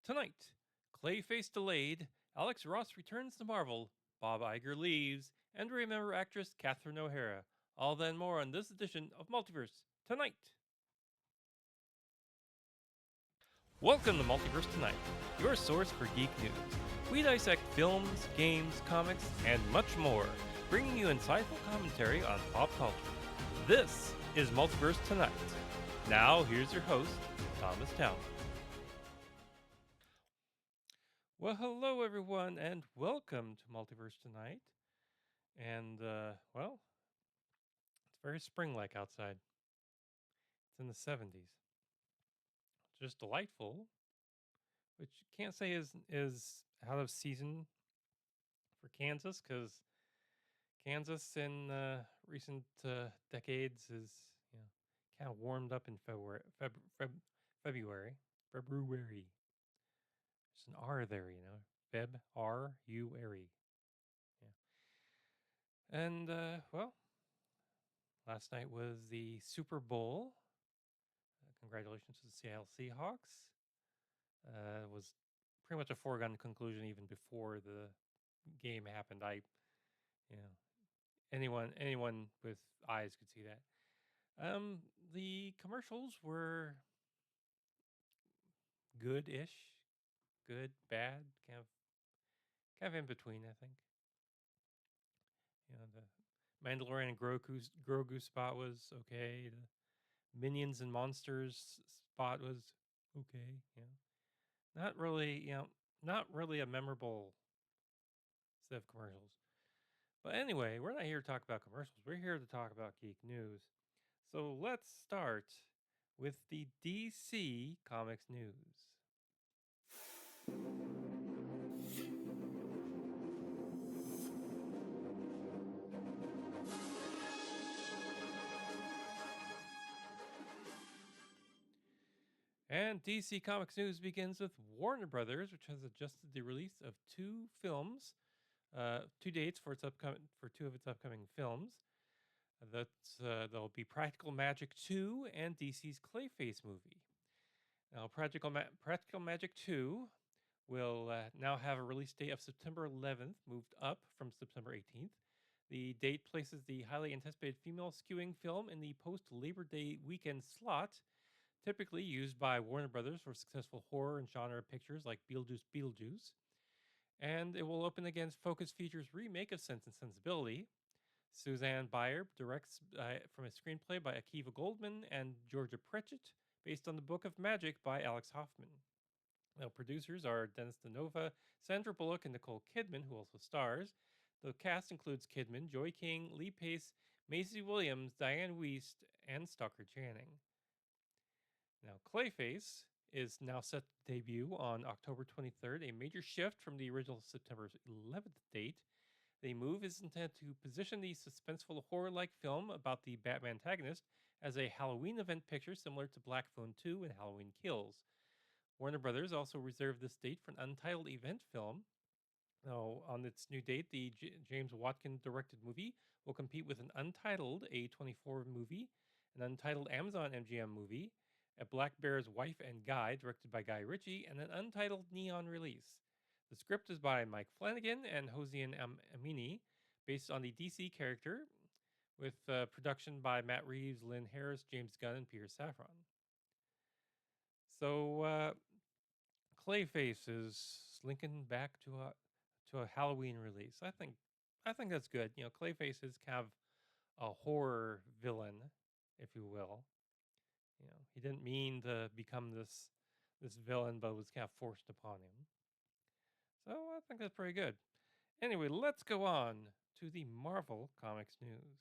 Tonight, Clayface delayed, Alex Ross returns to Marvel, Bob Iger leaves, and remember actress Catherine O'Hara. All that and more on this edition of Multiverse Tonight. Welcome to Multiverse Tonight, your source for geek news. We dissect films, games, comics, and much more, bringing you insightful commentary on pop culture. This is Multiverse Tonight. Now, here's your host, Thomas Town. Well, hello everyone, and welcome to Multiverse Tonight. And it's very spring-like outside. It's in the 70s. Just delightful, which you can't say is out of season for Kansas, because Kansas in recent decades is kind of warmed up in February. February. There's an R there, Feb R U airy. Yeah. And last night was the Super Bowl. Congratulations to the Seattle Seahawks. It was pretty much a foregone conclusion even before the game happened. Anyone with eyes could see that. The commercials were good-ish, good, bad, kind of in between, I think. The Mandalorian and Grogu spot was okay. The Minions and Monsters spot was okay. Not really a memorable set of commercials. But anyway, we're not here to talk about commercials. We're here to talk about geek news. So let's start with the DC Comics news. And DC Comics news begins with Warner Brothers, which has adjusted the release of two dates for two of its upcoming films. There'll be Practical Magic 2 and DC's Clayface movie. Now, Practical Magic 2 will now have a release date of September 11th, moved up from September 18th. The date places the highly anticipated female skewing film in the post-Labor Day weekend slot, typically used by Warner Brothers for successful horror and genre pictures like Beetlejuice. And it will open against Focus Features' remake of Sense and Sensibility. Suzanne Bier directs from a screenplay by Akiva Goldman and Georgia Pritchett, based on the Book of Magic by Alex Hoffman. Now, producers are Dennis DeNova, Sandra Bullock, and Nicole Kidman, who also stars. The cast includes Kidman, Joy King, Lee Pace, Maisie Williams, Diane Wiest, and Stockard Channing. Now, Clayface is now set to debut on October 23rd, a major shift from the original September 11th date. The move is intended to position the suspenseful horror-like film about the Batman antagonist as a Halloween event picture similar to Black Phone 2 and Halloween Kills. Warner Brothers also reserved this date for an untitled event film. Now, on its new date, the James Watkin directed movie will compete with an untitled A24 movie, an untitled Amazon MGM movie, a Black Bear's Wife and Guy, directed by Guy Ritchie, and an untitled Neon release. The script is by Mike Flanagan and Hossein Amini, based on the DC character, with production by Matt Reeves, Lynn Harris, James Gunn, and Peter Safran. So, Clayface is linking back to a Halloween release. I think that's good. Clayface is kind of a horror villain, if you will. He didn't mean to become this villain, but it was kind of forced upon him. So I think that's pretty good. Anyway, let's go on to the Marvel Comics news.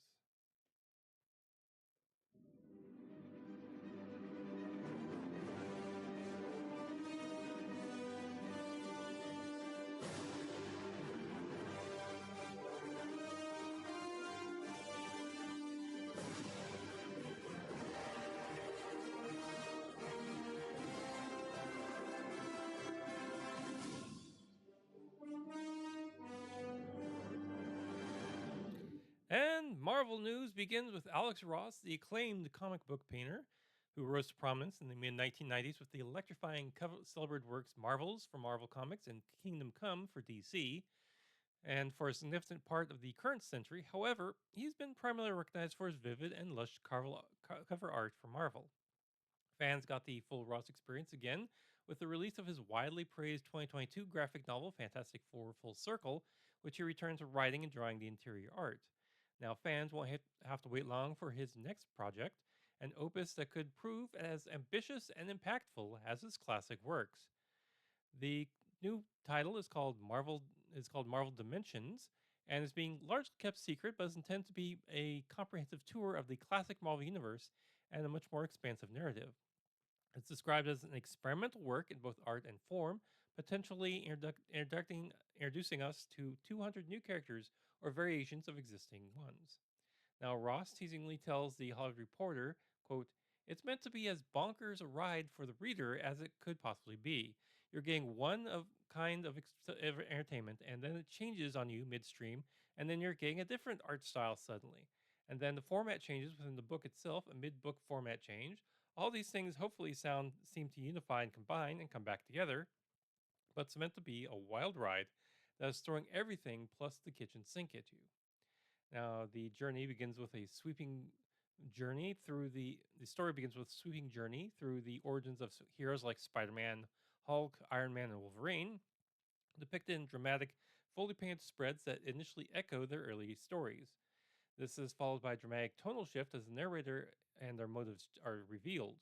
And Marvel news begins with Alex Ross, the acclaimed comic book painter, who rose to prominence in the mid 1990s with the electrifying celebrated works Marvels for Marvel Comics and Kingdom Come for DC. And for a significant part of the current century, however, he's been primarily recognized for his vivid and lush cover art for Marvel. Fans got the full Ross experience again with the release of his widely praised 2022 graphic novel Fantastic Four Full Circle, which he returned to writing and drawing the interior art. Now, fans won't have to wait long for his next project, an opus that could prove as ambitious and impactful as his classic works. The new title is called Marvel Dimensions and is being largely kept secret, but is intended to be a comprehensive tour of the classic Marvel universe and a much more expansive narrative. It's described as an experimental work in both art and form, potentially introducing us to 200 new characters or variations of existing ones. Now, Ross teasingly tells the Hollywood Reporter, quote, "It's meant to be as bonkers a ride for the reader as it could possibly be. You're getting one of kind of entertainment, and then it changes on you midstream, and then you're getting a different art style suddenly. And then the format changes within the book itself, a mid-book format change. All these things hopefully seem to unify and combine and come back together, but it's meant to be a wild ride that is throwing everything plus the kitchen sink at you." Now, the journey begins with a sweeping journey through the story begins with a sweeping journey through the origins of heroes like Spider-Man, Hulk, Iron Man, and Wolverine, depicted in dramatic, fully painted spreads that initially echo their early stories. This is followed by a dramatic tonal shift as the narrator and their motives are revealed.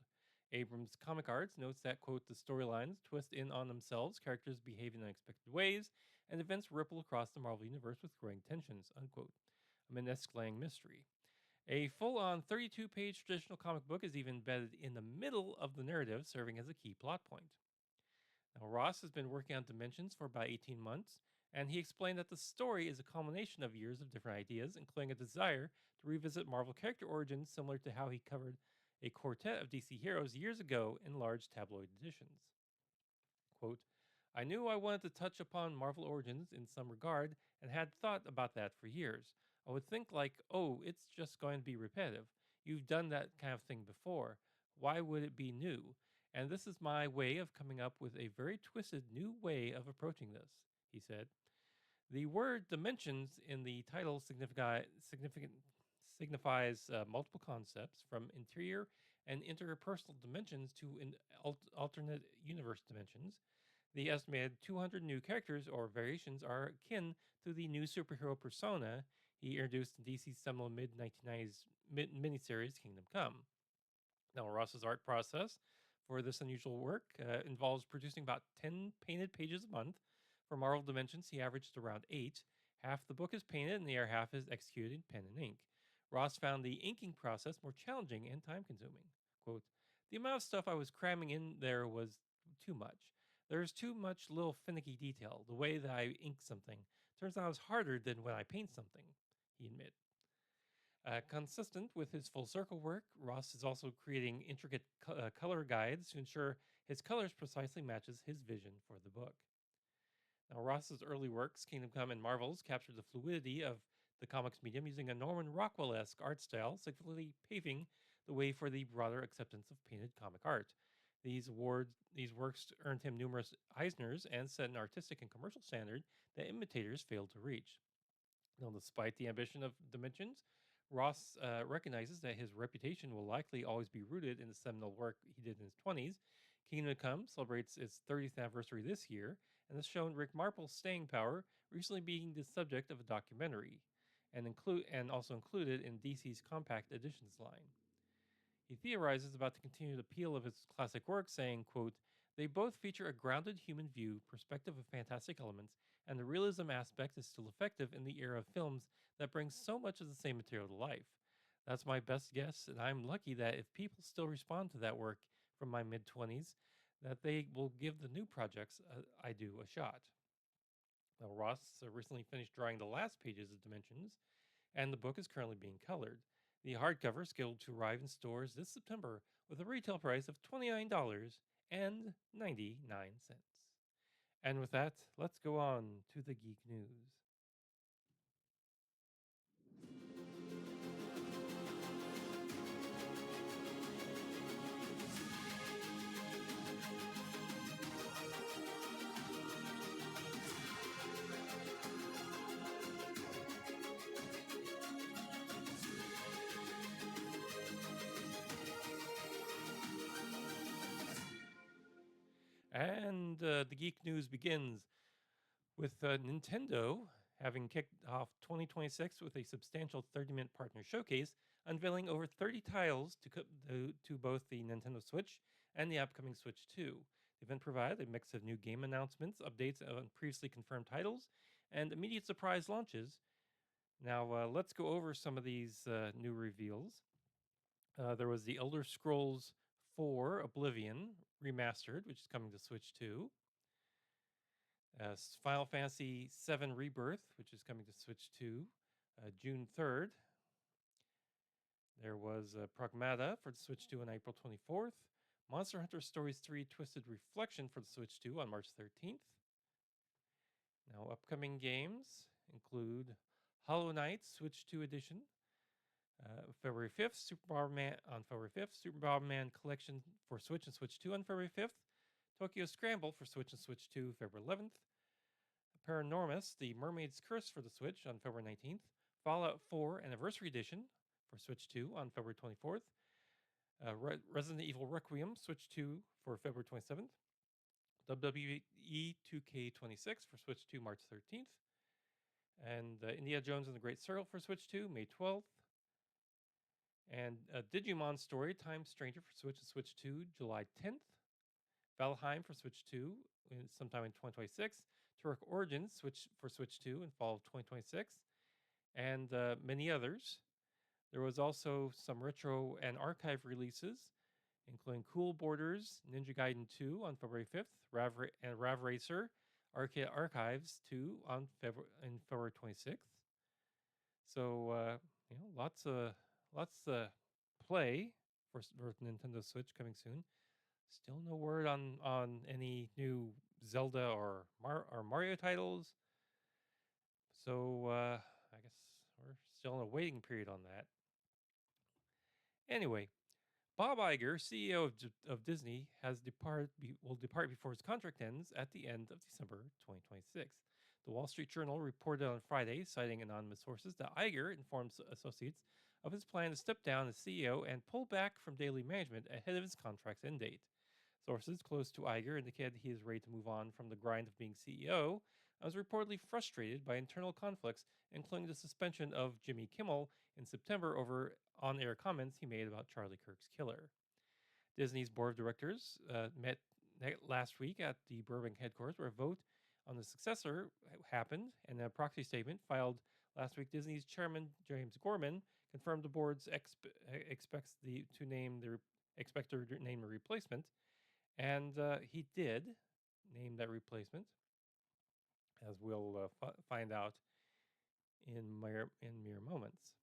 Abrams' comic arts notes that, quote, "the storylines twist in on themselves, characters behave in unexpected ways, and events ripple across the Marvel Universe with growing tensions," unquote. A Minesque mystery. A full on 32-page traditional comic book is even embedded in the middle of the narrative, serving as a key plot point. Now, Ross has been working on Dimensions for about 18 months, and he explained that the story is a culmination of years of different ideas, including a desire to revisit Marvel character origins similar to how he covered a quartet of DC heroes years ago in large tabloid editions. Quote, "I knew I wanted to touch upon Marvel origins in some regard and had thought about that for years. I would think, like, oh, it's just going to be repetitive. You've done that kind of thing before. Why would it be new? And this is my way of coming up with a very twisted new way of approaching this," he said. The word dimensions in the title signifies multiple concepts from interior and interpersonal dimensions to alternate universe dimensions. The estimated 200 new characters or variations are akin to the new superhero persona he introduced in DC's seminal mid 1990s miniseries Kingdom Come. Now, Ross's art process for this unusual work involves producing about 10 painted pages a month. For Marvel Dimensions, he averaged around 8. Half the book is painted and the other half is executed in pen and ink. Ross found the inking process more challenging and time consuming. Quote, "The amount of stuff I was cramming in there was too much. There's too much little finicky detail. The way that I ink something turns out is harder than when I paint something," he admitted. Consistent with his full circle work, Ross is also creating intricate color guides to ensure his colors precisely matches his vision for the book. Now, Ross's early works, Kingdom Come and Marvels, captured the fluidity of the comics medium using a Norman Rockwell-esque art style, significantly paving the way for the broader acceptance of painted comic art. These works earned him numerous Eisners and set an artistic and commercial standard that imitators failed to reach. Now, despite the ambition of Dimensions, Ross recognizes that his reputation will likely always be rooted in the seminal work he did in his 20s. Kingdom Come celebrates its 30th anniversary this year and has shown Rick Marple's staying power, recently being the subject of a documentary and also included in DC's Compact Editions line. He theorizes about the continued appeal of his classic work, saying, quote, "They both feature a grounded human view, perspective of fantastic elements, and the realism aspect is still effective in the era of films that brings so much of the same material to life. That's my best guess, and I'm lucky that if people still respond to that work from my mid-20s, that they will give the new projects I do a shot." Now, Ross recently finished drawing the last pages of Dimensions, and the book is currently being colored. The hardcover is scheduled to arrive in stores this September with a retail price of $29.99. And with that, let's go on to the geek news. And the geek news begins with Nintendo having kicked off 2026 with a substantial 30-minute partner showcase, unveiling over 30 titles to both the Nintendo Switch and the upcoming Switch 2. The event provided a mix of new game announcements, updates on previously confirmed titles, and immediate surprise launches. Now, let's go over some of these new reveals. There was the Elder Scrolls 4 Oblivion remastered, which is coming to Switch 2. Final Fantasy VII Rebirth, which is coming to Switch 2 June 3rd. There was Pragmata for the Switch 2 on April 24th. Monster Hunter Stories 3 Twisted Reflection for the Switch 2 on March 13th. Now, upcoming games include Hollow Knight Switch 2 Edition. February 5th, Super Bomberman on February 5th, Super Bomberman Collection for Switch and Switch 2 on February 5th, Tokyo Scramble for Switch and Switch 2 February 11th, Paranormus, The Mermaid's Curse for the Switch on February 19th, Fallout 4 Anniversary Edition for Switch 2 on February 24th, Resident Evil Requiem Switch 2 for February 27th, WWE 2K26 for Switch 2 March 13th, and Indiana Jones and the Great Circle for Switch 2 May 12th, and Digimon Story Time Stranger for Switch and Switch 2 July 10th, Valheim for Switch 2 sometime in 2026, Turok Origins for Switch 2 in fall of 2026, and many others. There was also some retro and archive releases, including Cool Borders, Ninja Gaiden 2 on February 5th, Rav Racer, Arcade Archives 2 on February 26th. So lots to play for Nintendo Switch coming soon. Still no word on any new Zelda or Mario titles. So I guess we're still in a waiting period on that. Anyway, Bob Iger, CEO of Disney, will depart before his contract ends at the end of December 2026. The Wall Street Journal reported on Friday, citing anonymous sources, that Iger informs associates of his plan to step down as CEO and pull back from daily management ahead of his contract's end date. Sources close to Iger indicated he is ready to move on from the grind of being CEO and was reportedly frustrated by internal conflicts, including the suspension of Jimmy Kimmel in September over on-air comments he made about Charlie Kirk's killer. Disney's board of directors met last week at the Burbank headquarters, where a vote on the successor happened, and a proxy statement filed last week. Disney's chairman, James Gorman, confirmed the board's expects to name a replacement, and he did name that replacement, as we'll find out in mere moments.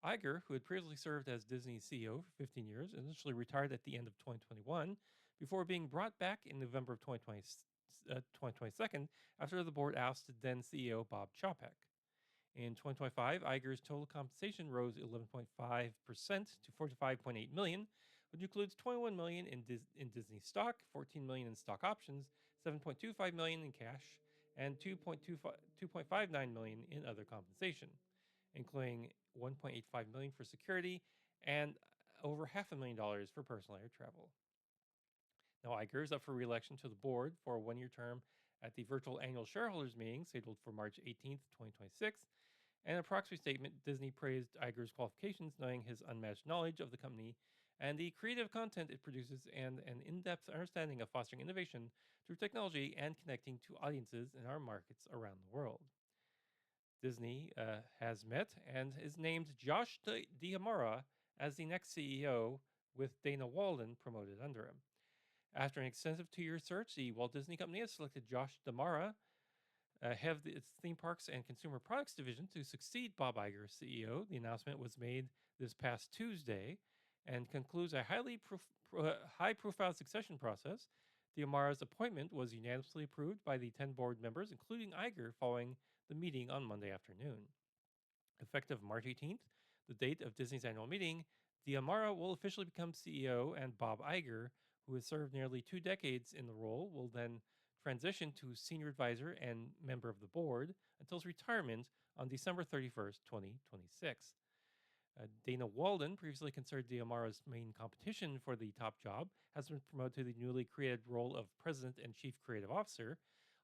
Iger, who had previously served as Disney's CEO for 15 years, initially retired at the end of 2021 before being brought back in November of 2022 after the board ousted then CEO Bob Chapek. In 2025, Iger's total compensation rose 11.5% to $45.8 million, which includes $21 million in Disney stock, $14 million in stock options, $7.25 million in cash, and $2.59 million in other compensation, including $1.85 million for security and over $500,000 for personal air travel. Now, Iger is up for re-election to the board for a one-year term at the virtual annual shareholders meeting scheduled for March 18th, 2026. In a proxy statement, Disney praised Iger's qualifications, knowing his unmatched knowledge of the company and the creative content it produces, and an in-depth understanding of fostering innovation through technology and connecting to audiences in our markets around the world. Disney has met and is named Josh D'Amara as the next CEO, with Dana Walden promoted under him. After an extensive 2-year search, the Walt Disney Company has selected Josh D'Amara, head of its theme parks and consumer products division, to succeed Bob Iger as CEO. The announcement was made this past Tuesday and concludes a high-profile succession process. D'Amara's appointment was unanimously approved by the 10 board members, including Iger, following the meeting on Monday afternoon. Effective March 18th, the date of Disney's annual meeting, D'Amara will officially become CEO, and Bob Iger, who has served nearly 2 decades in the role, will then transition to senior advisor and member of the board until his retirement on December 31st, 2026. Dana Walden, previously considered Diamara's main competition for the top job, has been promoted to the newly created role of President and Chief Creative Officer,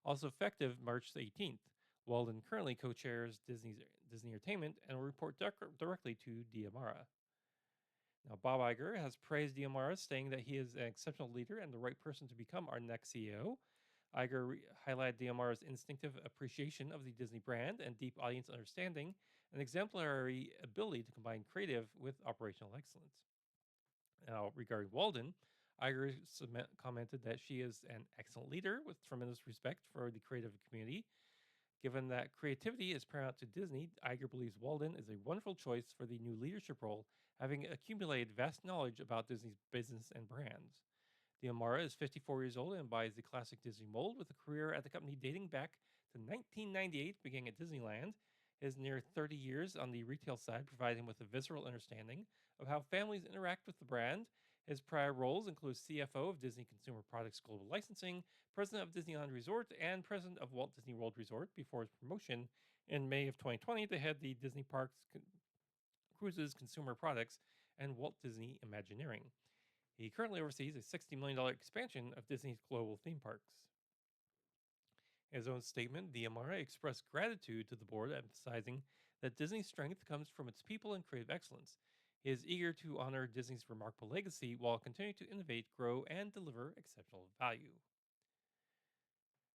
also effective March 18th. Walden currently co-chairs Disney Entertainment and will report directly to Diamara. Now, Bob Iger has praised Diamara, saying that he is an exceptional leader and the right person to become our next CEO. Iger highlighted Diamara's instinctive appreciation of the Disney brand and deep audience understanding, an exemplary ability to combine creative with operational excellence. Now, regarding Walden, Iger commented that she is an excellent leader with tremendous respect for the creative community. Given that creativity is paramount to Disney, Iger believes Walden is a wonderful choice for the new leadership role, having accumulated vast knowledge about Disney's business and brands. Diamara is 54 years old and embodies the classic Disney mold with a career at the company dating back to 1998, beginning at Disneyland. His near 30 years on the retail side provide him with a visceral understanding of how families interact with the brand. His prior roles include CFO of Disney Consumer Products Global Licensing, President of Disneyland Resort, and President of Walt Disney World Resort before his promotion in May of 2020 to head the Disney Parks, Cruises, Consumer Products, and Walt Disney Imagineering. He currently oversees a $60 million expansion of Disney's global theme parks. In his own statement, Diamara expressed gratitude to the board, emphasizing that Disney's strength comes from its people and creative excellence. He is eager to honor Disney's remarkable legacy while continuing to innovate, grow, and deliver exceptional value.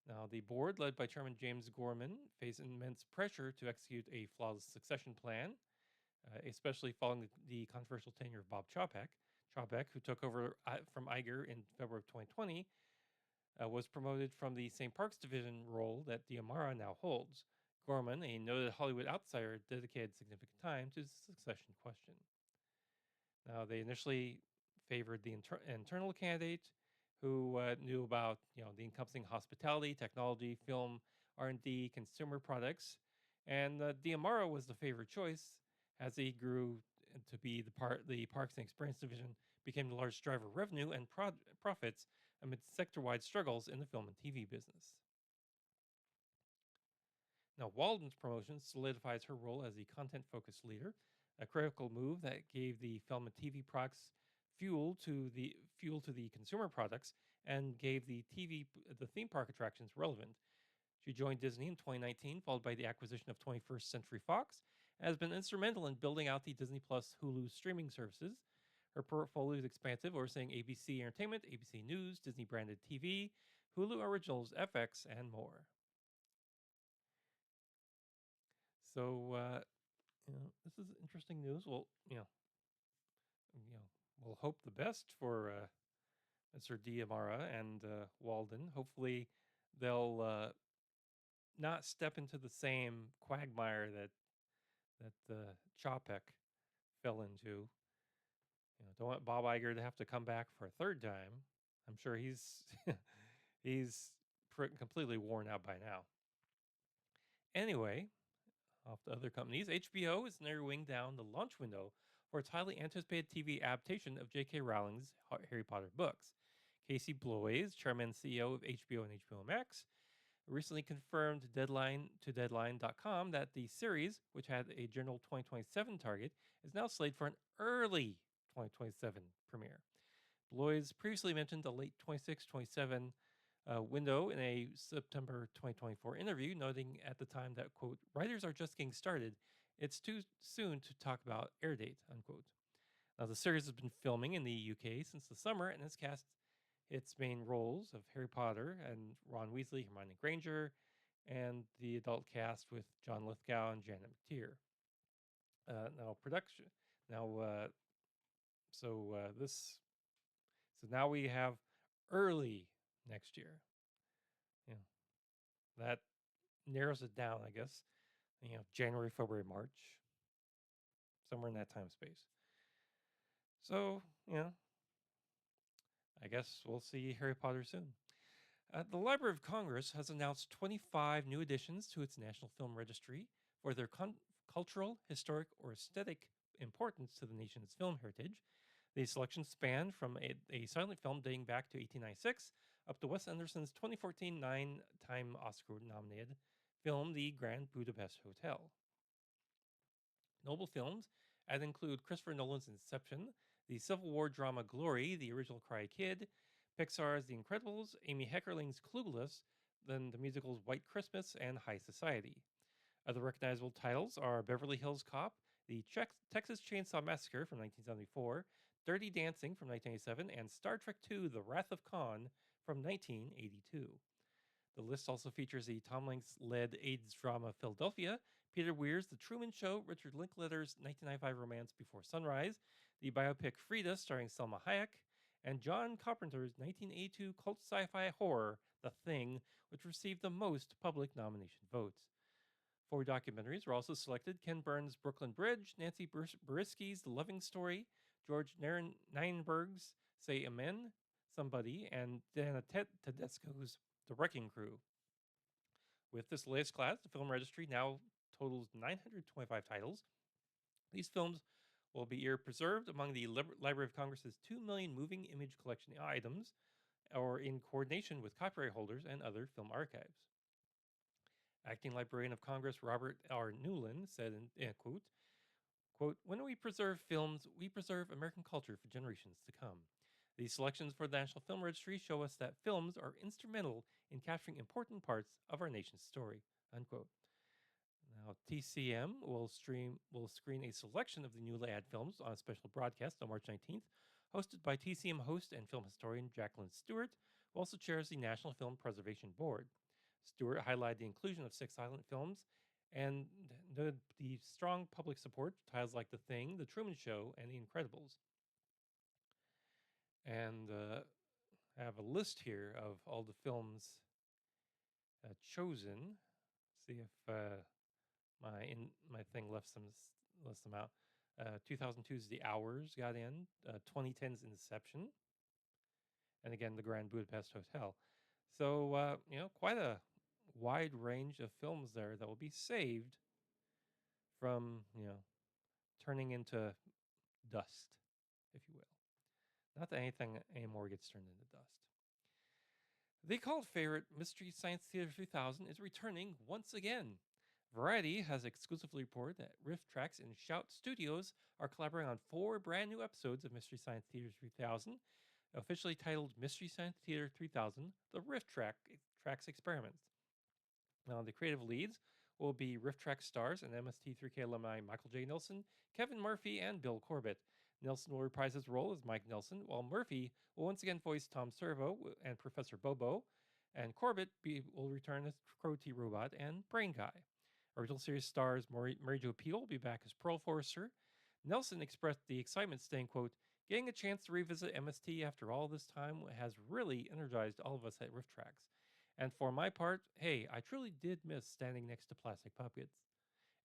Now, the board, led by Chairman James Gorman, faced immense pressure to execute a flawless succession plan, especially following the controversial tenure of Bob Chapek. Chapek, who took over from Iger in February of 2020, was promoted from the same Parks Division role that Diamara now holds. Gorman, a noted Hollywood outsider, dedicated significant time to the succession question. Now, they initially favored the internal candidate, who knew about the encompassing hospitality, technology, film, R&D, consumer products, and Diamara was the favored choice as he grew to be the Parks and Experience Division became the largest driver of revenue and profits amid sector-wide struggles in the film and TV business. Now, Walden's promotion solidifies her role as the content-focused leader, a critical move that gave the film and TV products fuel to the consumer products and gave the theme park attractions relevant. She joined Disney in 2019, followed by the acquisition of 21st Century Fox, and has been instrumental in building out the Disney Plus Hulu streaming services. Her portfolio is expansive, overseeing ABC Entertainment, ABC News, Disney branded TV, Hulu Originals, FX, and more. So, this is interesting news. Well, we'll hope the best for Mr. Diamara and Walden. Hopefully, they'll not step into the same quagmire that Chapek fell into. Don't want Bob Iger to have to come back for a third time. I'm sure he's completely worn out by now. Anyway, off to other companies. HBO is narrowing down the launch window for its highly anticipated TV adaptation of J.K. Rowling's Harry Potter books. Casey Bloys, chairman and CEO of HBO and HBO Max, recently confirmed to Deadline.com that the series, which had a general 2027 target, is now slated for an early 2027 premiere. Bloys previously mentioned a late 26-27 window in a September 2024 interview, noting at the time that, quote, writers are just getting started. It's too soon to talk about air date, unquote. Now, the series has been filming in the UK since the summer and has cast its main roles of Harry Potter and Ron Weasley, Hermione Granger, and the adult cast with John Lithgow and Janet McTeer. So now we have early next year. That narrows it down, I guess. January, February, March, somewhere in that time space. So, I guess we'll see Harry Potter soon. The Library of Congress has announced 25 new additions to its National Film Registry for their cultural, historic, or aesthetic importance to the nation's film heritage. The selections span from a silent film dating back to 1896 up to Wes Anderson's 2014 nine-time Oscar-nominated film, The Grand Budapest Hotel. Notable films and include Christopher Nolan's Inception, the Civil War drama Glory, the original Cry Kid, Pixar's The Incredibles, Amy Heckerling's Clueless, then the musicals White Christmas and High Society. Other recognizable titles are Beverly Hills Cop, the Texas Chainsaw Massacre from 1974, Dirty Dancing from 1987, and Star Trek II The Wrath of Khan from 1982. The list also features the Tom Hanks led AIDS drama Philadelphia, Peter Weir's The Truman Show, Richard Linklater's 1995 romance Before Sunrise, the biopic Frida starring Selma Hayek, and John Carpenter's 1982 cult sci fi horror The Thing, which received the most public nomination votes. 4 documentaries were also selected: Ken Burns' Brooklyn Bridge, Nancy Beriski's The Loving Story, George Nirenberg's Say Amen, Somebody, and Dana Tedesco's The Wrecking Crew. With this latest class, the Film Registry now totals 925 titles. These films will be ear preserved among the Library of Congress's 2 million moving image collection items, or in coordination with copyright holders and other film archives. Acting Librarian of Congress Robert R. Newland said, quote, "When we preserve films, we preserve American culture for generations to come. These selections for the National Film Registry show us that films are instrumental in capturing important parts of our nation's story," unquote. Now, TCM will screen a selection of the newly added films on a special broadcast on March 19th, hosted by TCM host and film historian Jacqueline Stewart, who also chairs the National Film Preservation Board. Stewart highlighted the inclusion of 6 silent films and noted the strong public support for titles like The Thing, The Truman Show, and The Incredibles. And I have a list here of all the films chosen. See if my thing left them out. 2002's The Hours got in. 2010's Inception, and again the Grand Budapest Hotel. So quite a wide range of films there that will be saved from turning into dust, if you will. Not that anything anymore gets turned into dust. The cult favorite Mystery Science Theater 3000 is returning once again. Variety has exclusively reported that RiffTrax and Shout Studios are collaborating on 4 brand new episodes of Mystery Science Theater 3000, officially titled Mystery Science Theater 3000: The RiffTrax Experiments. Now, the creative leads will be RiffTrax stars and MST3k alumni Michael J. Nelson, Kevin Murphy, and Bill Corbett. Nelson will reprise his role as Mike Nelson, while Murphy will once again voice Tom Servo and Professor Bobo, and Corbett will return as Crow T. Robot and Brain Guy. Original series stars Mary Jo Pehl will be back as Pearl Forrester. Nelson expressed the excitement, saying, quote, "Getting a chance to revisit MST after all this time has really energized all of us at RiffTrax. And for my part, hey, I truly did miss standing next to plastic puppets.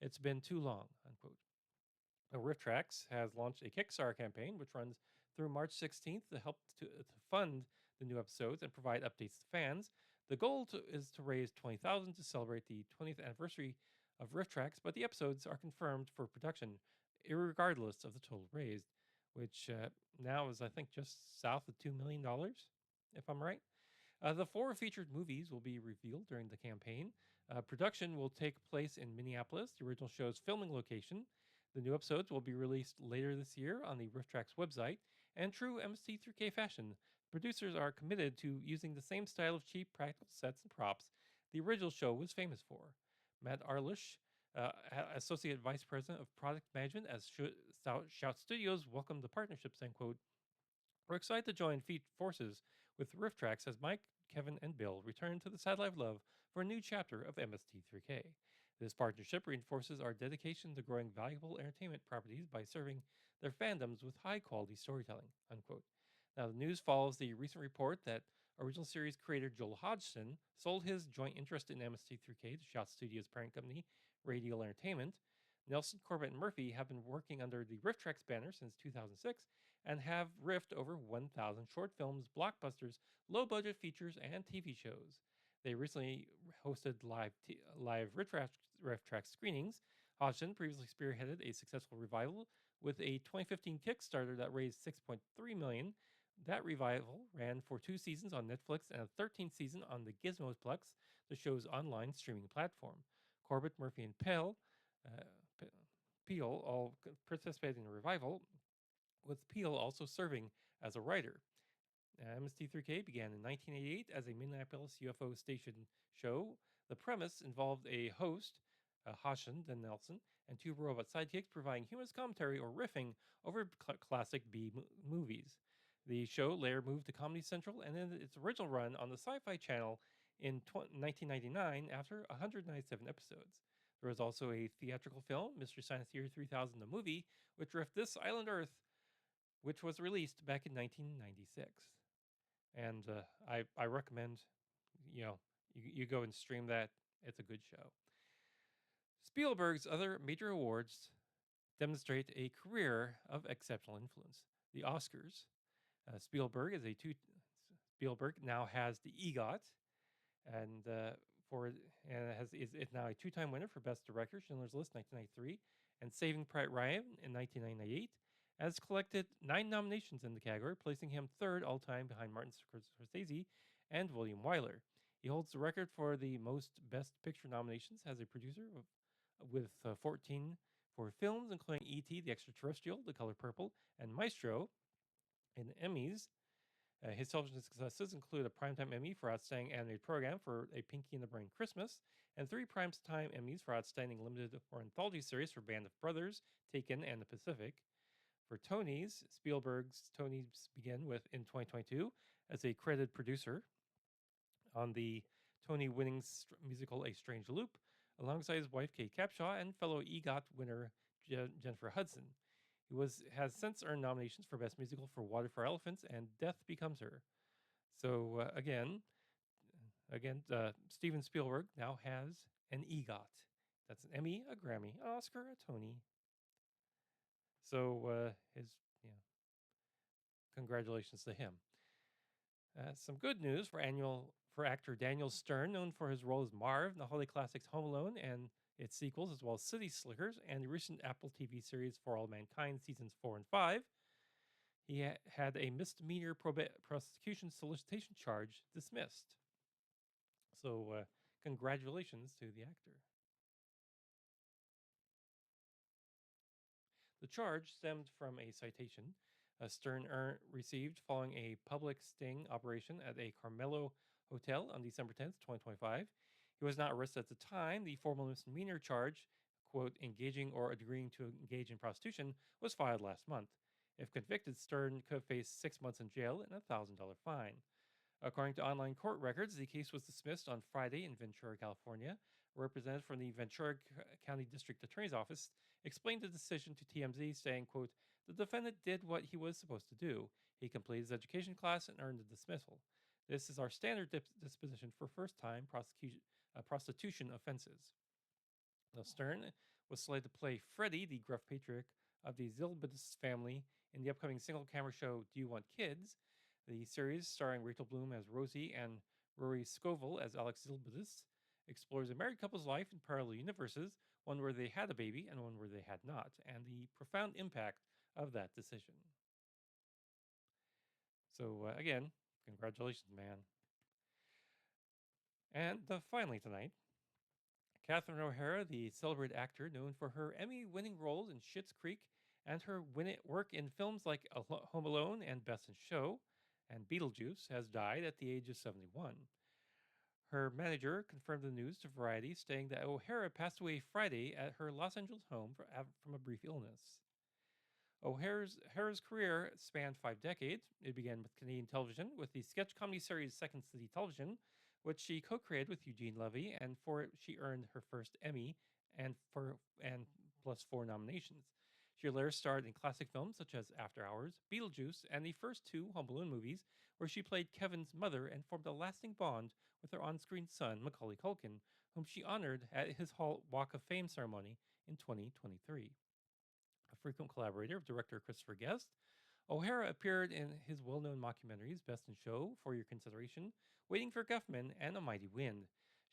It's been too long," unquote. RiffTrax has launched a Kickstarter campaign which runs through March 16th to help to fund the new episodes and provide updates to fans. The goal is to raise $20,000 to celebrate the 20th anniversary of RiffTrax, but the episodes are confirmed for production, regardless of the total raised, which now is, I think, just south of $2 million, if I'm right. The 4 featured movies will be revealed during the campaign. Production will take place in Minneapolis, the original show's filming location. The new episodes will be released later this year on the RiffTrax website, and true MST3k fashion, producers are committed to using the same style of cheap practical sets and props the original show was famous for. Matt Arlish, Associate Vice President of Product Management at Shout Studios, welcomed the partnership, saying, quote, "We're excited to join forces with RiffTrax as Mike, Kevin, and Bill return to the Satellite of Love for a new chapter of MST3K. This partnership reinforces our dedication to growing valuable entertainment properties by serving their fandoms with high-quality storytelling," unquote. Now, the news follows the recent report that original series creator Joel Hodgson sold his joint interest in MST3K to Shout Studios' parent company, Radial Entertainment. Nelson, Corbett, and Murphy have been working under the RiffTrax banner since 2006 and have riffed over 1,000 short films, blockbusters, low-budget features, and TV shows. They recently hosted live RiffTrax screenings. Hodgson previously spearheaded a successful revival with a 2015 Kickstarter that raised $6.3 million. That revival ran for 2 seasons on Netflix and a 13th season on the Gizmosplex, the show's online streaming platform. Corbett, Murphy, and uh, Peel all participated in the revival, with Peel also serving as a writer. MST3k began in 1988 as a Minneapolis UFO station show. The premise involved a host, Hassan then Nelson, and two robot sidekicks providing humorous commentary or riffing over classic movies. The show later moved to Comedy Central and ended its original run on the Sci Fi Channel in 1999 after 197 episodes. There was also a theatrical film, Mystery Science Theater 3000, the movie, which riffed This Island Earth, which was released back in 1996. And I recommend, you go and stream that. It's a good show. Spielberg's other major awards demonstrate a career of exceptional influence. The Oscars. Spielberg now has the EGOT, and is now a two-time winner for Best Director, Schindler's List, 1993, and Saving Private Ryan in 1998. Has collected 9 nominations in the category, placing him third all-time behind Martin Scorsese and William Wyler. He holds the record for the most Best Picture nominations as a producer with 14 for films, including E.T., The Extraterrestrial, The Color Purple, and Maestro. In Emmys, his television successes include a Primetime Emmy for Outstanding Animated Program for A Pinky and the Brain Christmas, and 3 Primetime Emmys for Outstanding Limited or Anthology Series for Band of Brothers, Taken, and The Pacific. For Tonys, Spielberg's Tonys begin with in 2022 as a credited producer on the Tony-winning musical A Strange Loop, alongside his wife Kate Capshaw and fellow EGOT winner Jennifer Hudson. He has since earned nominations for Best Musical for Water for Elephants and Death Becomes Her. So again, Steven Spielberg now has an EGOT. That's an Emmy, a Grammy, an Oscar, a Tony. So congratulations to him. Some good news for actor Daniel Stern, known for his role as Marv in the holiday classics Home Alone and its sequels, as well as City Slickers and the recent Apple TV series For All Mankind seasons 4 and 5. He had a misdemeanor prosecution solicitation charge dismissed. So congratulations to the actor. The charge stemmed from a citation Stern received following a public sting operation at a Carmelo hotel on December 10th, 2025. He was not arrested at the time. The formal misdemeanor charge, quote, engaging or agreeing to engage in prostitution, was filed last month. If convicted, Stern could face 6 months in jail and a $1,000 fine. According to online court records, the case was dismissed on Friday in Ventura, California. A representative from the Ventura County District Attorney's Office explained the decision to TMZ, saying, quote, the defendant did what he was supposed to do. He completed his education class and earned a dismissal. This is our standard disposition for first-time prostitution offenses. Now, Stern was slated to play Freddie, the gruff patriarch of the Zilbertis family, in the upcoming single-camera show Do You Want Kids? The series, starring Rachel Bloom as Rosie and Rory Scovel as Alex Zilbertis, explores a married couple's life in parallel universes, one where they had a baby and one where they had not, and the profound impact of that decision. So again, congratulations, man. And finally tonight, Catherine O'Hara, the celebrated actor known for her Emmy-winning roles in Schitt's Creek and her work in films like Home Alone and Best in Show and Beetlejuice, has died at the age of 71. Her manager confirmed the news to Variety, stating that O'Hara passed away Friday at her Los Angeles home from a brief illness. O'Hara's career spanned 5 decades. It began with Canadian television with the sketch comedy series Second City Television, which she co-created with Eugene Levy, and for it she earned her first Emmy and plus 4 nominations. She later starred in classic films such as After Hours, Beetlejuice, and the first 2 Home Alone movies, where she played Kevin's mother and formed a lasting bond with her on-screen son, Macaulay Culkin, whom she honored at his Walk of Fame ceremony in 2023. A frequent collaborator of director Christopher Guest, O'Hara appeared in his well-known mockumentaries Best in Show, For Your Consideration, Waiting for Guffman, and A Mighty Wind.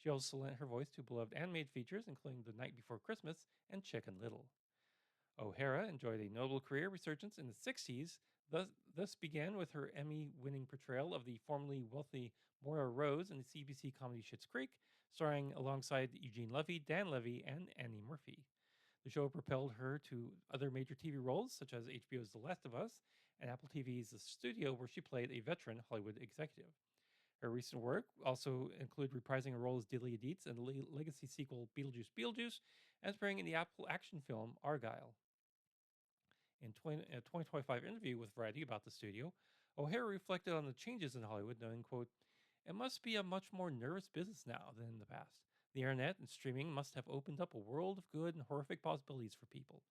She also lent her voice to beloved animated features, including The Night Before Christmas and Chicken Little. O'Hara enjoyed a notable career resurgence in the 60s, thus began with her Emmy-winning portrayal of the formerly wealthy Moira Rose in the CBC comedy Schitt's Creek, starring alongside Eugene Levy, Dan Levy, and Annie Murphy. The show propelled her to other major TV roles, such as HBO's The Last of Us and Apple TV's The Studio, where she played a veteran Hollywood executive. Her recent work also include reprising her role as Delia Dietz in the legacy sequel Beetlejuice, and appearing in the Apple action film Argylle. In a 2025 interview with Variety about the studio, O'Hara reflected on the changes in Hollywood, knowing, quote, "It must be a much more nervous business now than in the past. The internet and streaming must have opened up a world of good and horrific possibilities for people."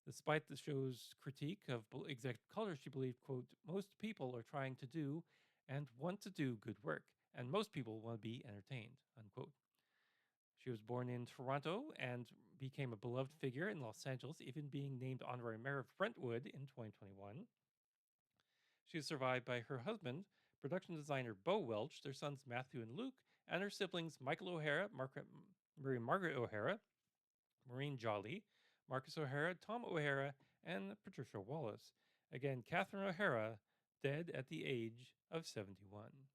Despite the show's critique of executive culture, she believed, quote, "Most people are trying to do and want to do good work, and most people want to be entertained," unquote. She was born in Toronto and became a beloved figure in Los Angeles, even being named honorary mayor of Brentwood in 2021. She is survived by her husband, production designer Bo Welch, their sons Matthew and Luke, and her siblings Michael O'Hara, Margaret O'Hara, Maureen Jolly, Marcus O'Hara, Tom O'Hara, and Patricia Wallace. Again, Catherine O'Hara, dead at the age of 71.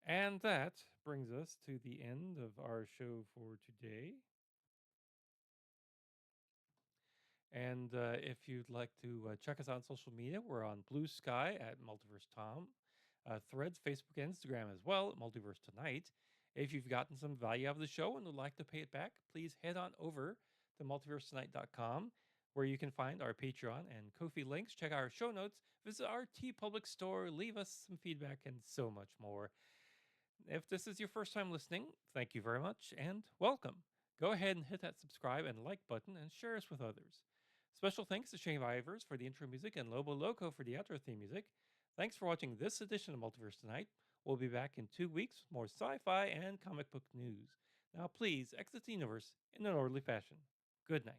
And that brings us to the end of our show for today. And if you'd like to check us out on social media, we're on Blue Sky at Multiverse Tom, Threads, Facebook, and Instagram as well at Multiverse Tonight. If you've gotten some value out of the show and would like to pay it back, please head on over to multiversetonight.com, where you can find our Patreon and Ko-fi links, check out our show notes, visit our TeePublic store, leave us some feedback, and so much more. If this is your first time listening, thank you very much and welcome. Go ahead and hit that subscribe and like button and share us with others. Special thanks to Shane Ivers for the intro music and Lobo Loco for the outro theme music. Thanks for watching this edition of Multiverse Tonight. We'll be back in 2 weeks with more sci-fi and comic book news. Now please exit the universe in an orderly fashion. Good night.